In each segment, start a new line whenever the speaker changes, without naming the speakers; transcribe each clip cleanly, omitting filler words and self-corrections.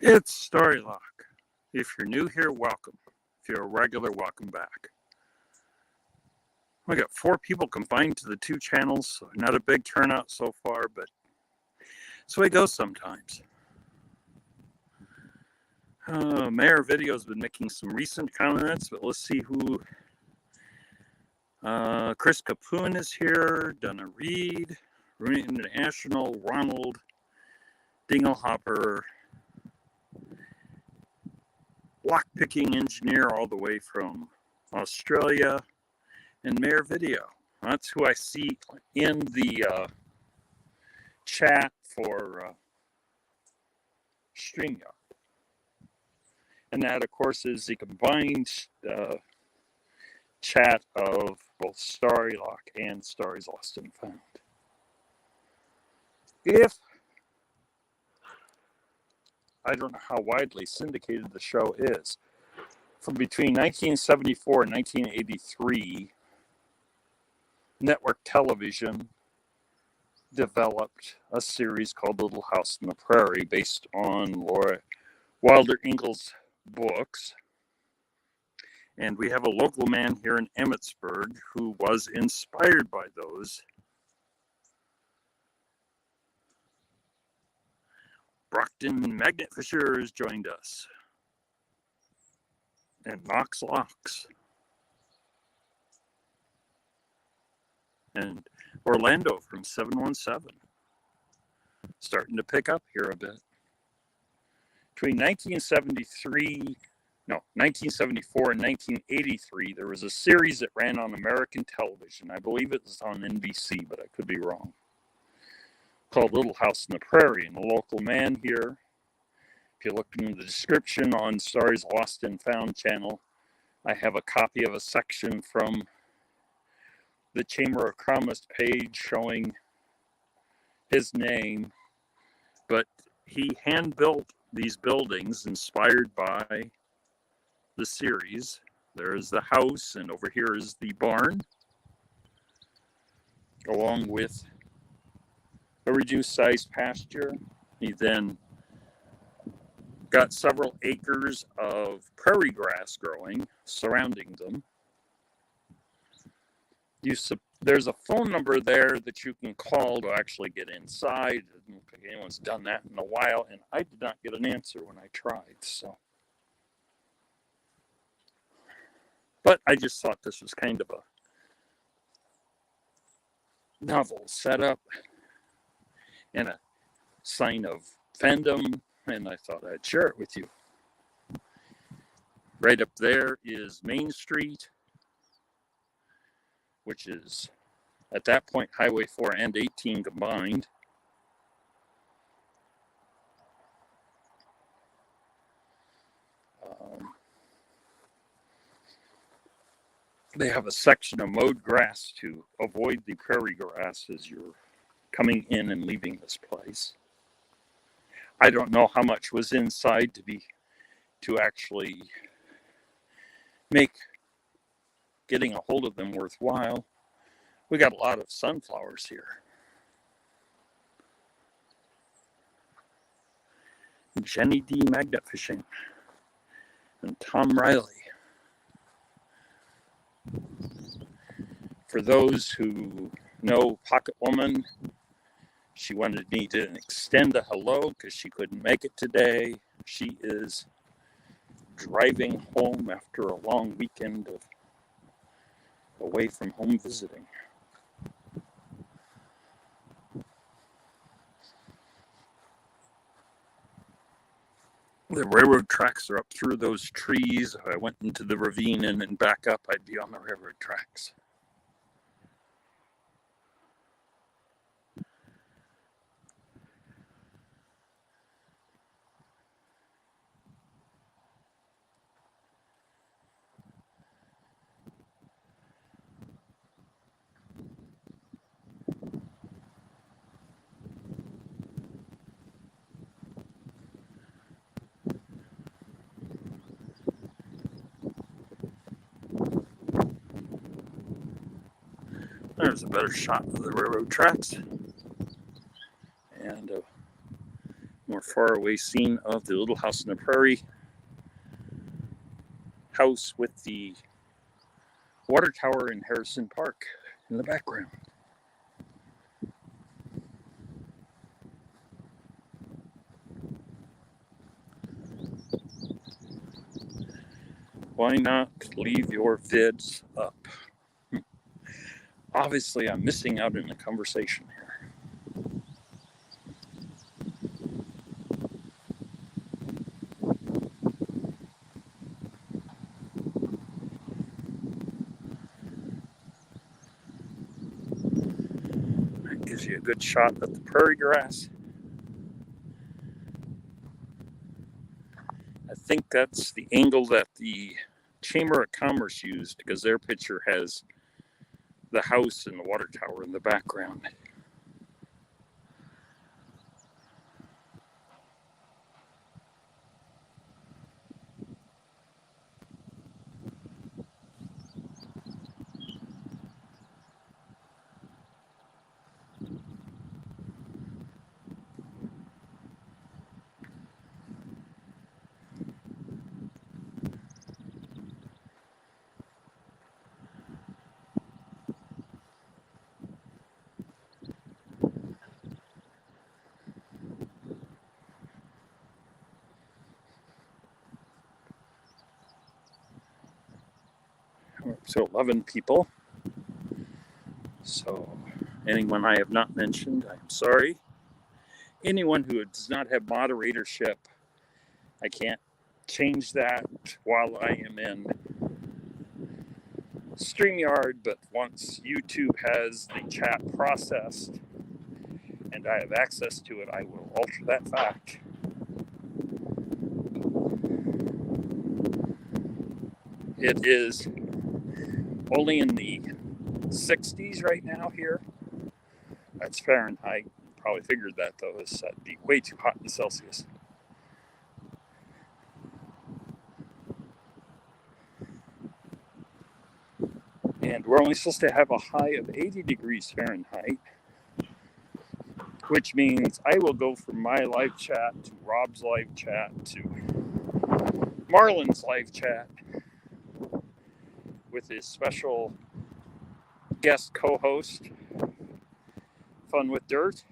It's Starrylock. If you're new here, welcome. If you're a regular, welcome back. We got 4 people confined to the 2 channels, so not a big turnout so far, but that's the way it goes sometimes. MAERvideos has been making some recent comments, but let's see who. Chris Capoon is here, Donna Reed, Rooney International, Ronald Dinglehopper, lockpicking engineer all the way from Australia, and MAERvideo. That's who I see in the chat for StreamYard. And that, of course, is the combined chat of both Starrylock and Starry's Lost and Found. I don't know how widely syndicated the show is. From between 1974 and 1983, network television developed a series called Little House on the Prairie based on Wilder Ingalls' books. And we have a local man here in Emmetsburg who was inspired by those. Brockton Magnet Fisher has joined us. And Knox Locks. And Orlando from 717. Starting to pick up here a bit. Between 1974 and 1983, there was a series that ran on American television. I believe it was on NBC, but I could be wrong. Called Little House on the Prairie. And a local man here, if you look in the description on Starry's Lost and Found channel, I have a copy of a section from the Chamber of Commerce page showing his name, but he hand-built these buildings inspired by the series. There's the house, and over here is the barn, along with a reduced-sized pasture. He then got several acres of prairie grass growing, surrounding them. There's a phone number there that you can call to actually get inside. It doesn't look like anyone's done that in a while, and I did not get an answer when I tried. But I just thought this was kind of a novel setup and a sign of fandom, and I thought I'd share it with you. Right up there is Main Street, which is, at that point, Highway 4 and 18 combined. They have a section of mowed grass to avoid the prairie grass as you're coming in and leaving this place. I don't know how much was inside to actually make getting a hold of them worthwhile. We got a lot of sunflowers here. Jenny D. Magnet Fishing and Tom Riley. For those who know Pocket Woman, she wanted me to extend a hello because she couldn't make it today. She is driving home after a long weekend of away from home visiting. The railroad tracks are up through those trees. If I went into the ravine and then back up, I'd be on the railroad tracks. There's a better shot of the railroad tracks and a more faraway scene of the little house in the prairie. House with the water tower in Harrison Park in the background. Why not leave your vids up? Obviously, I'm missing out in the conversation here. That gives you a good shot at the prairie grass. I think that's the angle that the Chamber of Commerce used, because their picture has the house and the water tower in the background. So 11 people. So anyone I have not mentioned, I'm sorry. Anyone who does not have moderatorship, I can't change that while I am in StreamYard, but once YouTube has the chat processed and I have access to it, I will alter that fact. It is only in the 60s right now here. That's Fahrenheit. Probably figured that though, that'd be way too hot in Celsius. And we're only supposed to have a high of 80 degrees Fahrenheit, which means I will go from my live chat to Rob's live chat to Marlon's live chat with his special guest co-host, Fun with Dirt.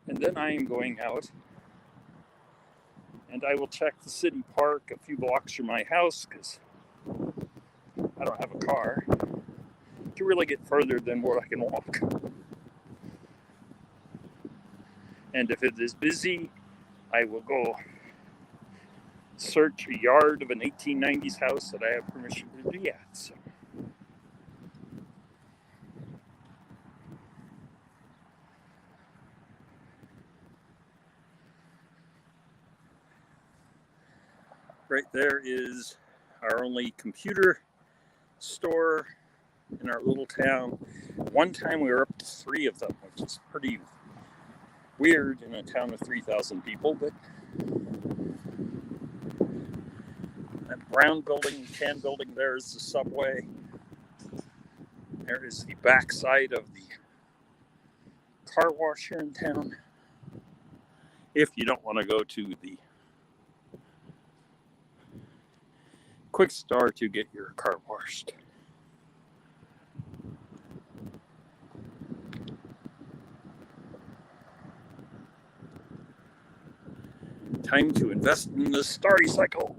And then I am going out and I will check the city park a few blocks from my house because I don't have a car to really get further than where I can walk. And if it is busy, I will go search a yard of an 1890s house that I have permission to be at. So. Right there is our only computer store in our little town. One time we were up to 3 of them, which is pretty weird in a town of 3,000 people, but that brown building, tan building, there is the subway. There is the backside of the car wash here in town. If you don't want to go to the Quick Star to get your car washed. Time to invest in the Starry cycle.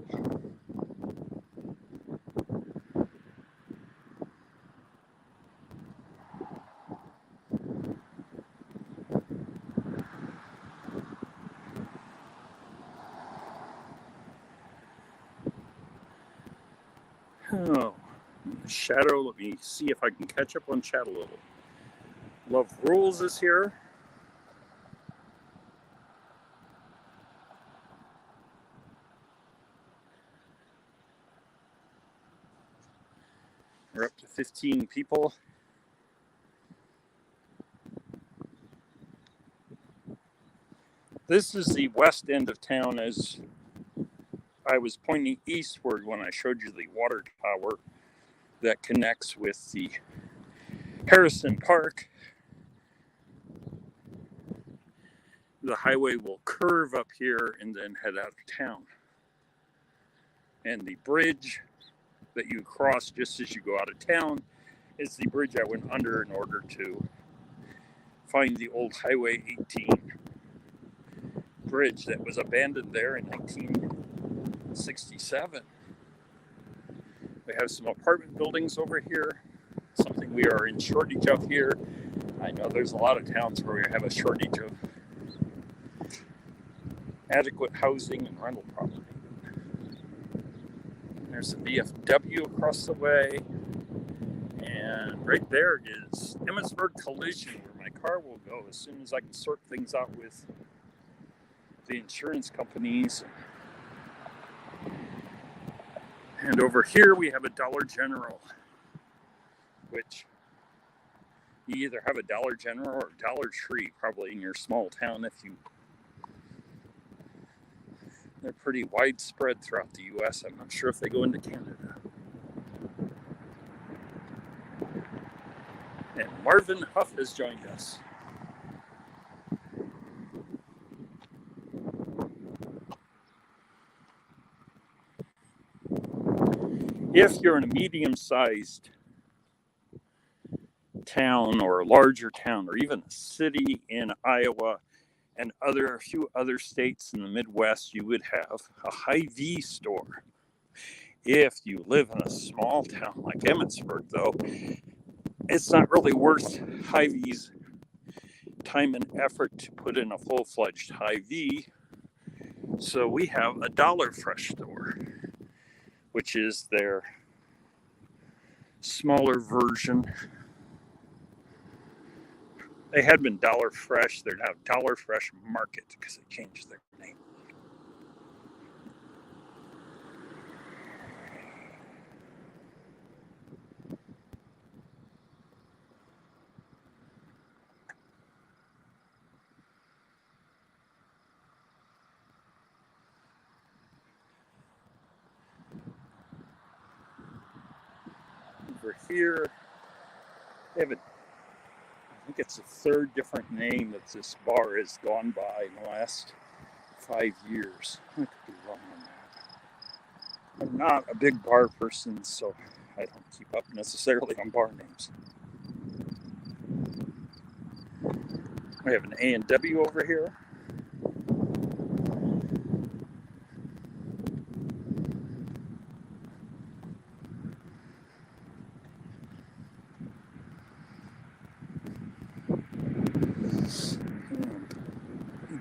Oh, Shadow, let me see if I can catch up on chat a little. Love Rules is here. We're up to 15 people. This is the west end of town, as I was pointing eastward when I showed you the water tower that connects with the Harrison Park. the highway will curve up here and then head out of town. And the bridge that you cross just as you go out of town is the bridge I went under in order to find the old Highway 18 bridge that was abandoned there in 1967. We have some apartment buildings over here, something we are in shortage of here. I know there's a lot of towns where we have a shortage of adequate housing and rental property. There's a VFW across the way, and right there is Emmetsburg Collision, where my car will go as soon as I can sort things out with the insurance companies. And over here we have a Dollar General, which you either have a Dollar General or Dollar Tree, probably in your small town. They're pretty widespread throughout the U.S. I'm not sure if they go into Canada. And Marvin Huff has joined us. If you're in a medium-sized town or a larger town or even a city in Iowa and a few other states in the Midwest, you would have a Hy-Vee store. If you live in a small town like Emmetsburg, though, it's not really worth Hy-Vee's time and effort to put in a full-fledged Hy-Vee. So we have a Dollar Fresh store, which is their smaller version. They had been Dollar Fresh. They're now Dollar Fresh Market because they changed their name. Over here, they have I think it's the third different name that this bar has gone by in the last 5 years. I could be wrong on that. I'm not a big bar person, so I don't keep up necessarily on bar names. We have an A&W over here.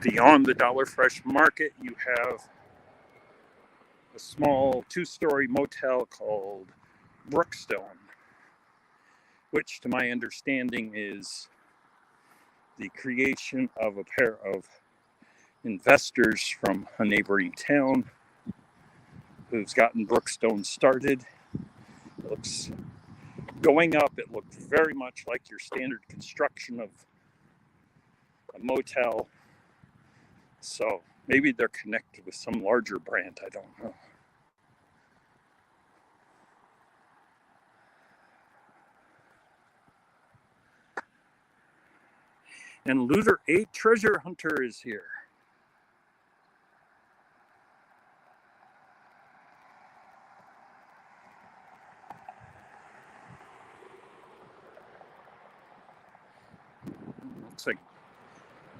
Beyond the Dollar Fresh Market, you have a small 2-story motel called Brookstone, which to my understanding is the creation of a pair of investors from a neighboring town who's gotten Brookstone started. It looks going up. It looked very much like your standard construction of a motel. So maybe they're connected with some larger brand. I don't know. And Looter 8 Treasure Hunter is here. Looks like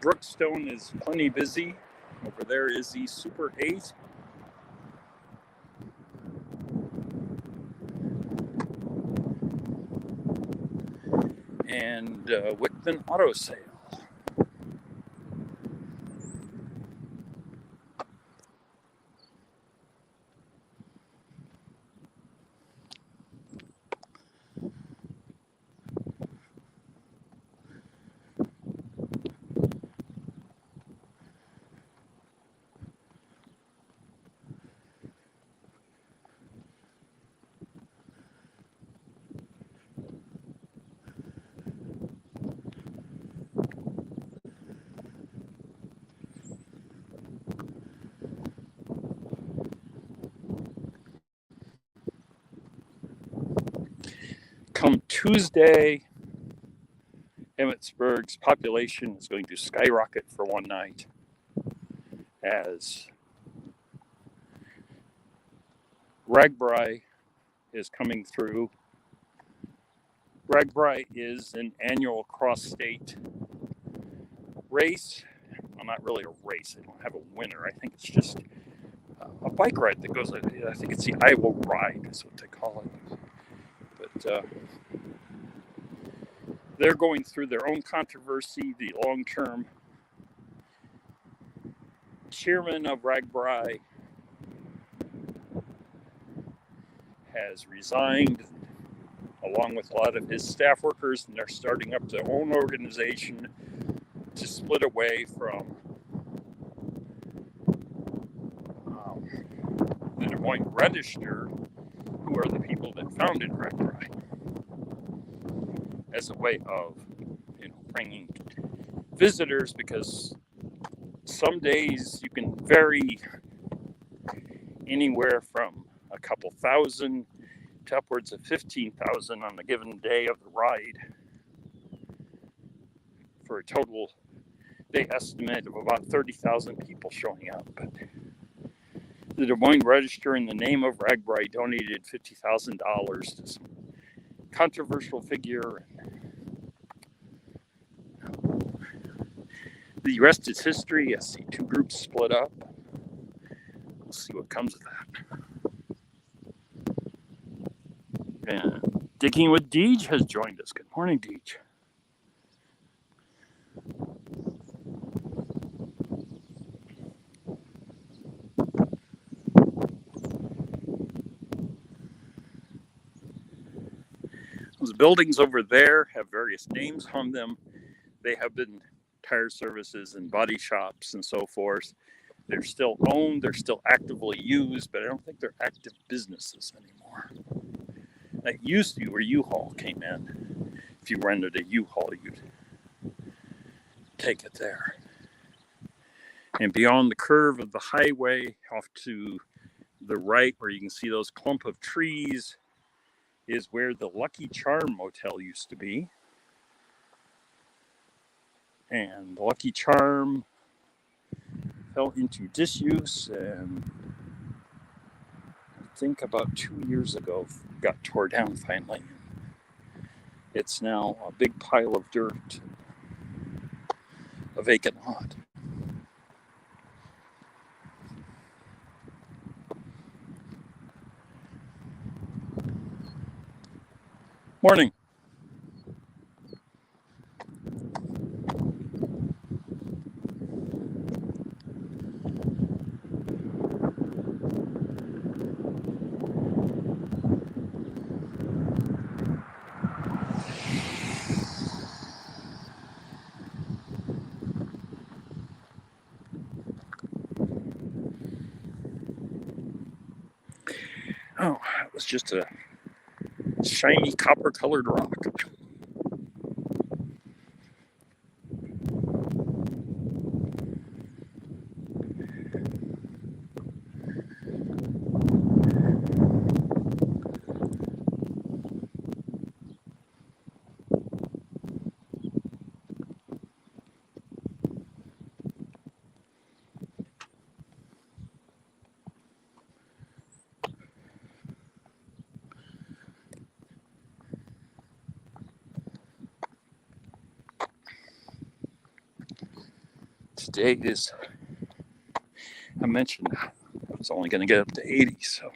Brookstone is plenty busy. Over there is the Super 8. And Whitman Auto Sale. Come Tuesday, Emmetsburg's population is going to skyrocket for one night. as Argabright is coming through. Argabright is an annual cross-state race. Well, not really a race. They don't have a winner. I think it's just a bike ride that goes, I think it's the Iowa Ride is what they call it. But they're going through their own controversy. The long-term chairman of Argabright has resigned, along with a lot of his staff workers, and they're starting up their own organization to split away from the Des Moines Register, who are the people that founded Argabright, as a way of, bringing visitors, because some days you can vary anywhere from a couple thousand to upwards of 15,000 on a given day of the ride, for a total day estimate of about 30,000 people showing up. But the Des Moines Register, in the name of Argabright, donated $50,000 to some controversial figure. The rest is history. I see two groups split up. We'll see what comes of that. And Digging with Deej has joined us. Good morning, Deej. Those buildings over there have various names on them. They have been tire services and body shops and so forth. They're still owned, they're still actively used, but I don't think they're active businesses anymore. That used to be where U-Haul came in. If you rented a U-Haul, you'd take it there. And beyond the curve of the highway, off to the right, where you can see those clump of trees, is where the Lucky Charm Motel used to be. And the Lucky Charm fell into disuse, and I think about 2 years ago got tore down finally. It's now a big pile of dirt, a vacant lot. Morning. Oh, it was just a shiny copper-colored rock. Today is, I mentioned, it's only going to get up to 80, so.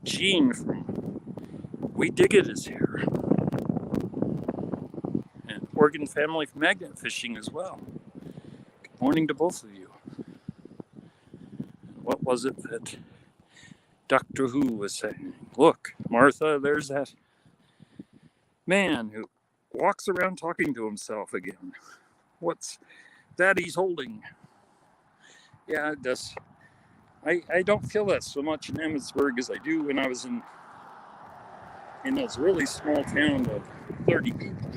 Gene from We Dig It is here. And Oregon Family Magnet Fishing as well. Morning to both of you. What was it that Doctor Who was saying? Look, Martha, there's that man who walks around talking to himself again. What's that he's holding? Yeah, it does. I don't feel that so much in Emmetsburg as I do when I was in this really small town of 30 people.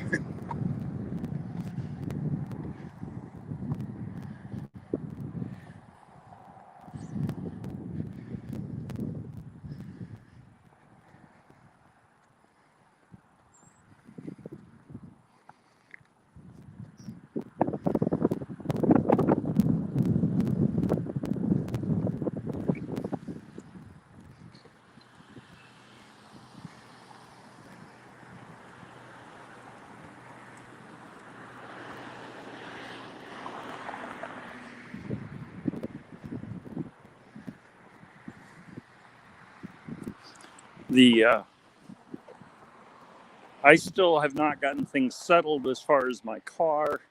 I still have not gotten things settled as far as my car.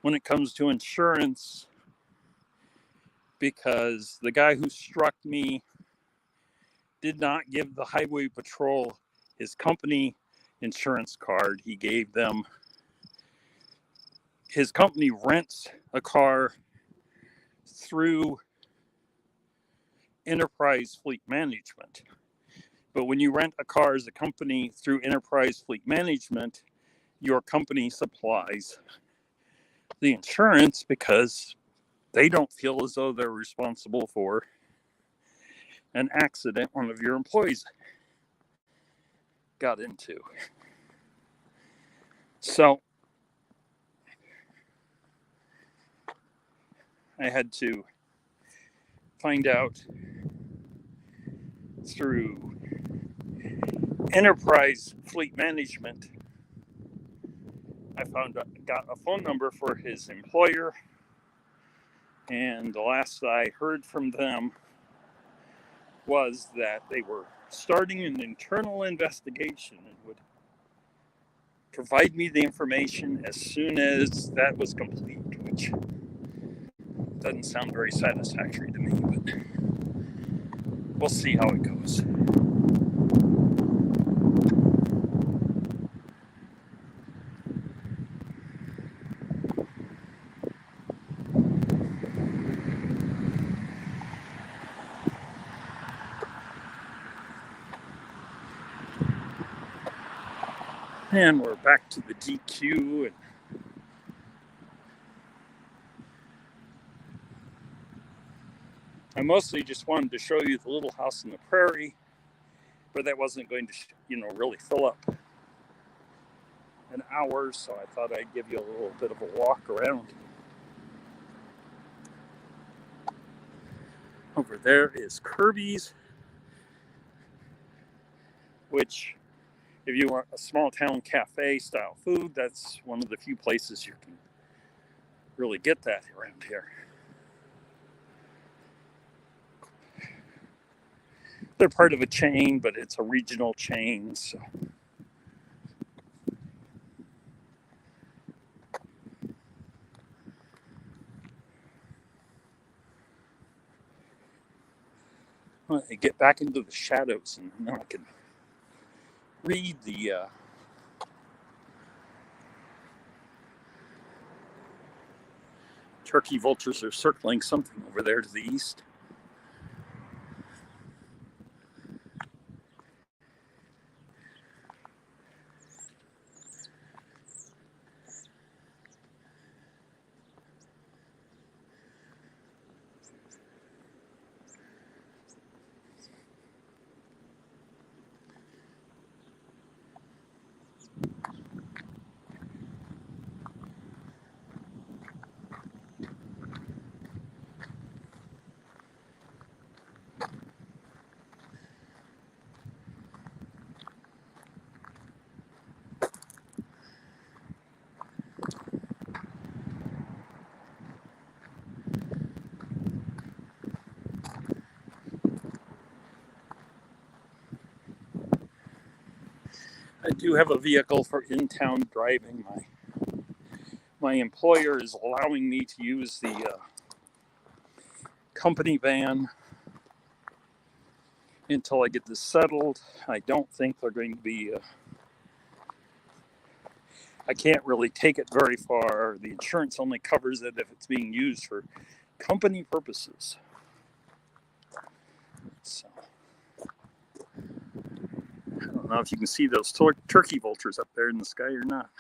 When it comes to insurance, because the guy who struck me did not give the highway patrol his company insurance card. He gave them, his company rents a car through Enterprise Fleet Management. But when you rent a car as a company through Enterprise Fleet Management, your company supplies the insurance because they don't feel as though they're responsible for an accident one of your employees got into. So I had to find out through Enterprise Fleet Management. I got a phone number for his employer, and the last I heard from them was that they were starting an internal investigation and would provide me the information as soon as that was complete, which doesn't sound very satisfactory to me, but we'll see how it goes. And we're back to the DQ, and I mostly just wanted to show you the little house in the prairie, but that wasn't going to, really fill up an hour, so I thought I'd give you a little bit of a walk around. Over there is Kirby's, which, if you want a small town cafe style food, that's one of the few places you can really get that around here. They're part of a chain, but it's a regional chain, so. Well, I get back into the shadows, and now I can read the turkey vultures are circling something over there to the east. I do have a vehicle for in-town driving. My my employer is allowing me to use the company van until I get this settled. I don't think they're going to be, I can't really take it very far. The insurance only covers it if it's being used for company purposes. So, I don't know if you can see those turkey vultures up there in the sky or not.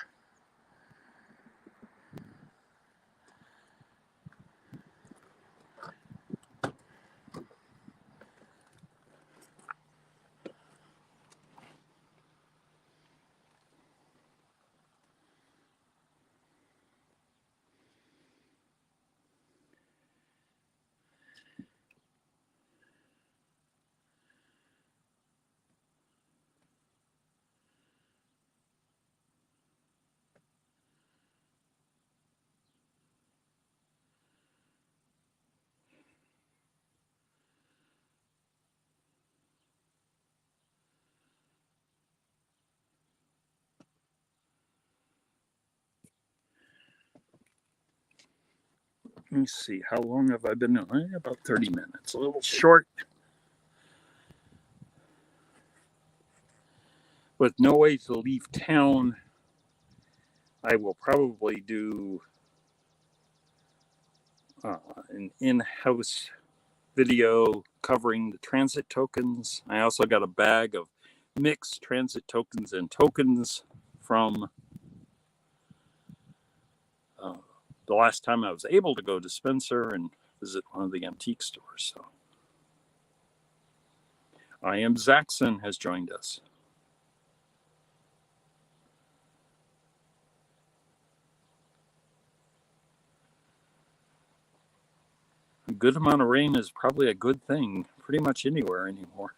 Let me see, how long have I been on? About 30 minutes, a little short. With no way to leave town, I will probably do an in-house video covering the transit tokens. I also got a bag of mixed transit tokens and tokens from the last time I was able to go to Spencer and visit one of the antique stores. So, I am Zaxxon has joined us. A good amount of rain is probably a good thing pretty much anywhere anymore.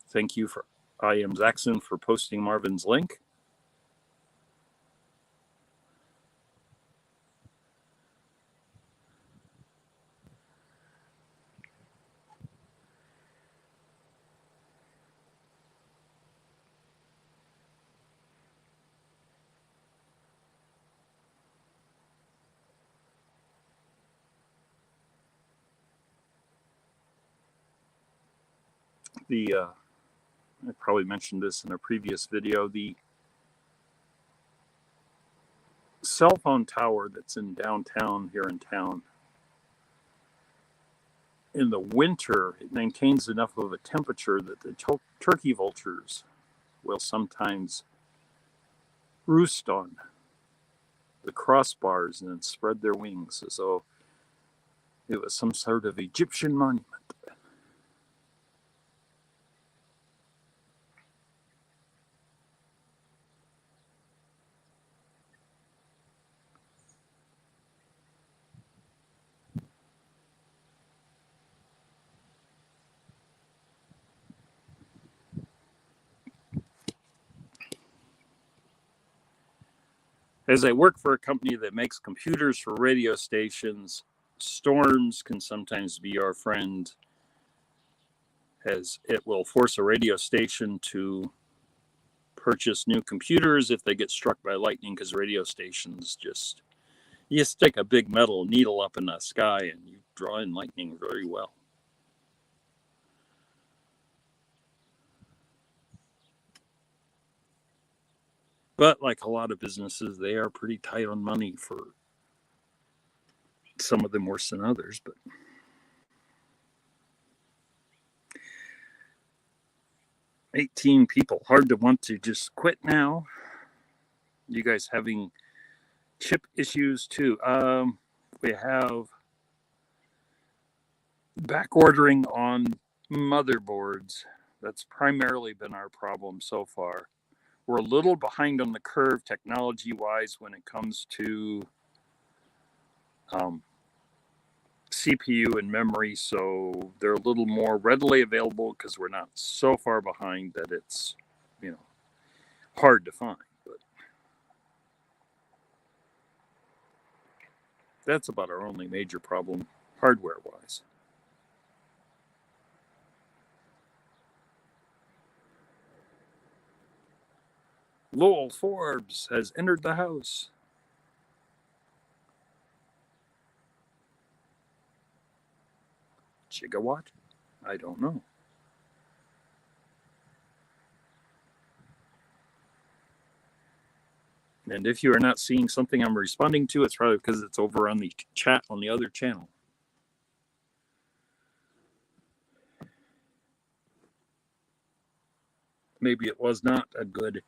Thank you for I am Zaxxon for posting Marvin's link. I probably mentioned this in a previous video, the cell phone tower that's in downtown here in town, in the winter, it maintains enough of a temperature that the turkey vultures will sometimes roost on the crossbars and then spread their wings as though it was some sort of Egyptian monument. As I work for a company that makes computers for radio stations, storms can sometimes be our friend, as it will force a radio station to purchase new computers if they get struck by lightning, because radio stations just, you stick a big metal needle up in the sky and you draw in lightning very well. But like a lot of businesses, they are pretty tight on money, for some of them worse than others. But 18 people, hard to want to just quit now. You guys having chip issues too? We have back ordering on motherboards. That's primarily been our problem so far. We're a little behind on the curve technology-wise when it comes to CPU and memory, so they're a little more readily available because we're not so far behind that it's, hard to find. But that's about our only major problem hardware-wise. Lowell Forbes has entered the house. Gigawatt? I don't know. And if you are not seeing something I'm responding to, it's probably because it's over on the chat on the other channel. Maybe it was not a good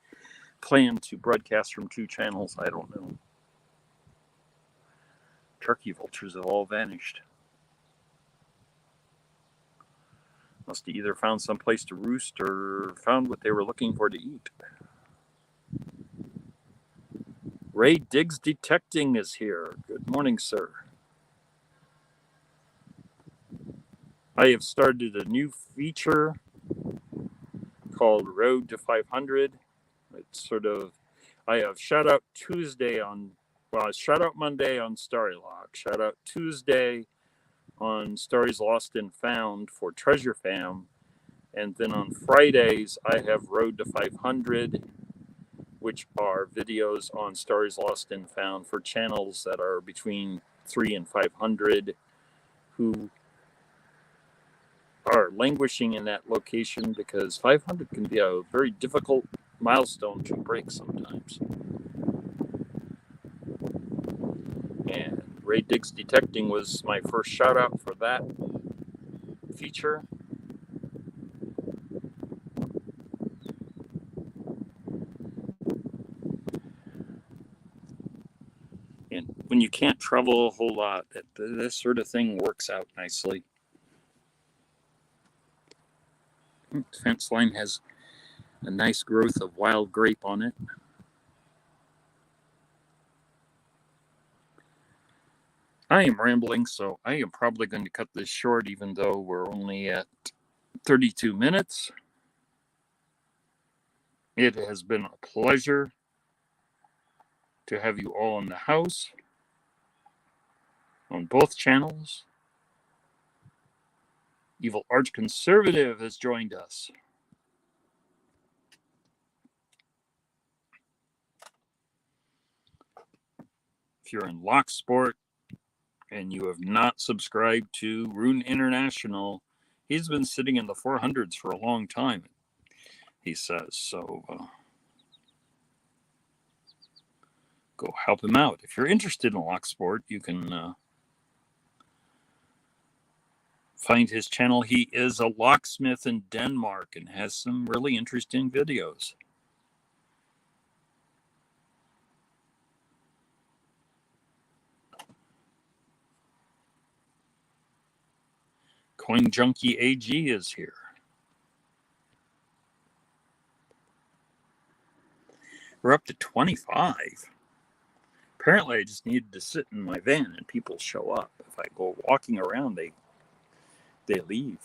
plan to broadcast from two channels. I don't know. Turkey vultures have all vanished. Must have either found some place to roost or found what they were looking for to eat. Ray Diggs Detecting is here. Good morning, sir. I have started a new feature called Road to 500. It's sort of, I have shout out Tuesday on, well, shout out Monday on Starrylock, shout out Tuesday on Stories Lost and Found for Treasure Fam, and then on Fridays I have Road to 500, which are videos on Stories Lost and Found for channels that are between 300 and 500 who are languishing in that location, because 500 can be a very difficult milestone to break sometimes. And Ray Diggs Detecting was my first shout out for that feature. And when you can't travel a whole lot, this sort of thing works out nicely. The fence line has a nice growth of wild grape on it. I am rambling, so I am probably going to cut this short, even though we're only at 32 minutes. It has been a pleasure to have you all in the house on both channels. Evil Arch Conservative has joined us. If you're in Locksport and you have not subscribed to Rune International, he's been sitting in the 400s for a long time, he says. So go help him out. If you're interested in Locksport, you can find his channel. He is a locksmith in Denmark and has some really interesting videos. Coin Junkie AG is here. We're up to 25. Apparently, I just needed to sit in my van and people show up. If I go walking around, they leave.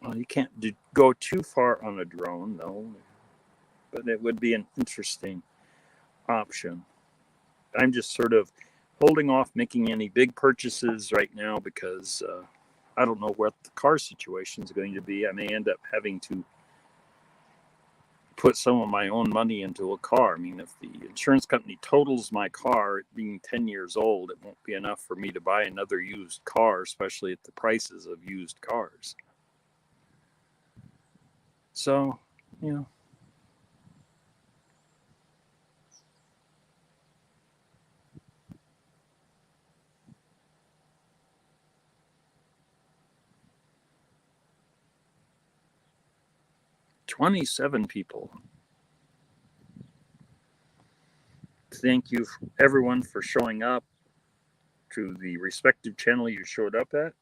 Well, you can't go too far on a drone, though, but it would be an interesting option. I'm just sort of holding off making any big purchases right now because I don't know what the car situation is going to be. I may end up having to put some of my own money into a car. I mean, if the insurance company totals my car, it being 10 years old, it won't be enough for me to buy another used car, especially at the prices of used cars. So, you know. $27 people. Thank you, everyone, for showing up to the respective channel you showed up at.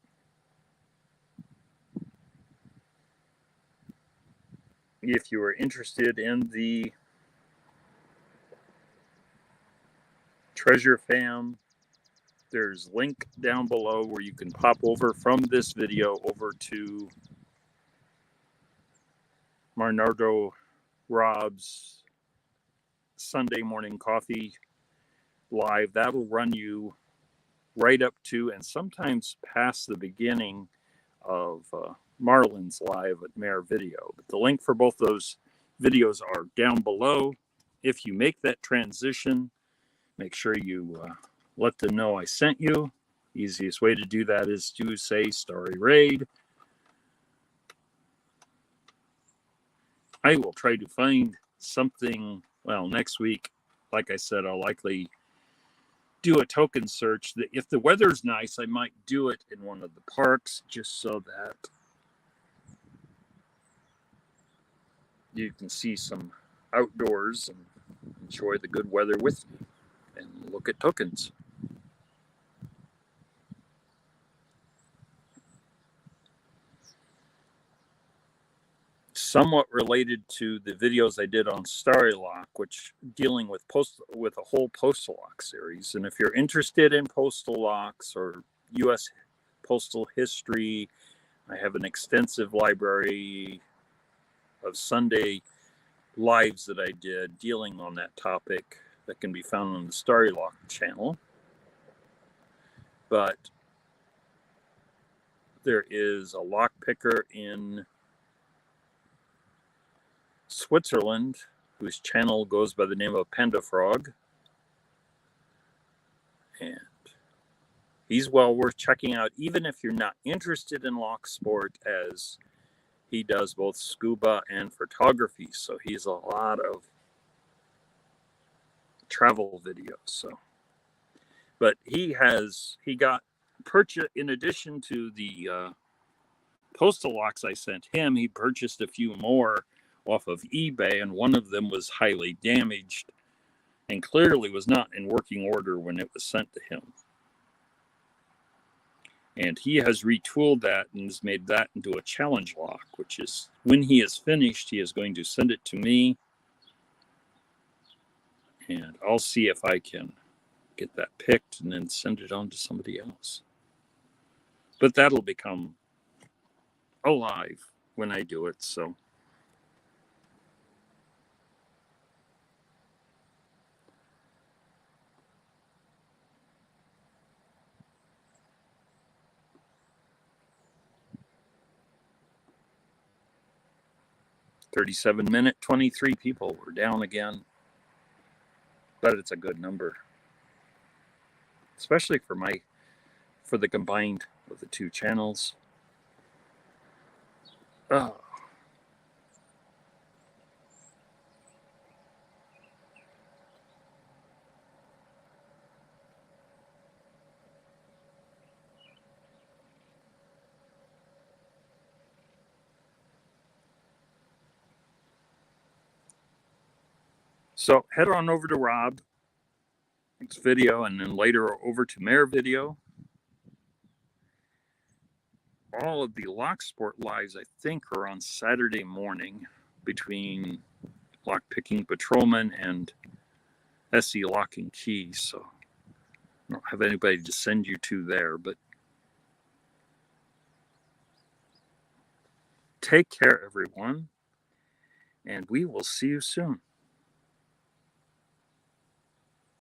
If you are interested in the Treasure Fam, there's a link down below where you can pop over from this video over to Marnardo Rob's Sunday morning coffee live. That'll run you right up to and sometimes past the beginning of Marlin's live at MAERvideo. But the link for both those videos are down below. If you make that transition, make sure you let them know I sent you. Easiest way to do that is to say Starry Raid. I will try to find something, well, next week. Like I said, I'll likely do a token search. If the weather's nice, I might do it in one of the parks just so that you can see some outdoors and enjoy the good weather with me and look at tokens. Somewhat related to the videos I did on Starrylock, which dealing with a whole postal lock series. And if you're interested in postal locks or U.S. postal history, I have an extensive library of Sunday lives that I did dealing on that topic that can be found on the Starrylock channel. But there is a lock picker in Switzerland whose channel goes by the name of Panda Frog, and he's well worth checking out even if you're not interested in lock sport, as he does both scuba and photography. So he's a lot of travel videos. So, but he got purchased, in addition to the postal locks I sent him, he purchased a few more off of eBay, and one of them was highly damaged and clearly was not in working order when it was sent to him. And he has retooled that and has made that into a challenge lock, which is, when he is finished, he is going to send it to me, and I'll see if I can get that picked and then send it on to somebody else. But that'll become alive when I do it, so. "37-minute, 23 people. We're down again. But it's a good number. Especially for the combined of the two channels. Oh. So head on over to Rob's video and then later over to MAERvideo. All of the lock sport lives, I think, are on Saturday morning between Lock Picking Patrolman and SE Lock and Key. So I don't have anybody to send you to there, but take care, everyone, and we will see you soon.